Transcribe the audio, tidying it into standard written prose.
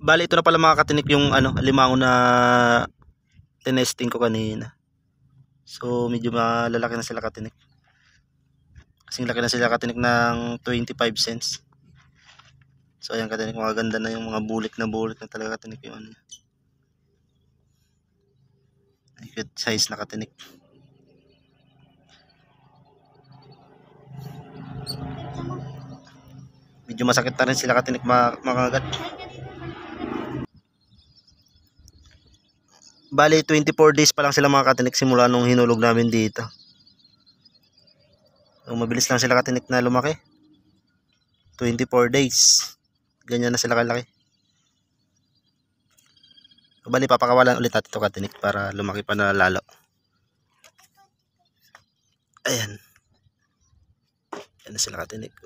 Bali ito na pala mga katinik yung limango na tinesting ko kanina. So medyo malalaki na sila katinik. Kasing laki na sila katinik ng 25 cents. So ayan katinik, mga ganda na yung mga bulik na talaga katinik yung good size na katinik. Medyo masakit na rin sila katinik makagat. Bali 24 days pa lang sila mga katinik simula nung hinulog namin dito. So, mabilis lang sila katinik na lumaki. 24 days. Ganyan na sila kalaki. So, bali papakawalan ulit natin ito katinik para lumaki pa na lalo. Ayan. Yan na sila katinik.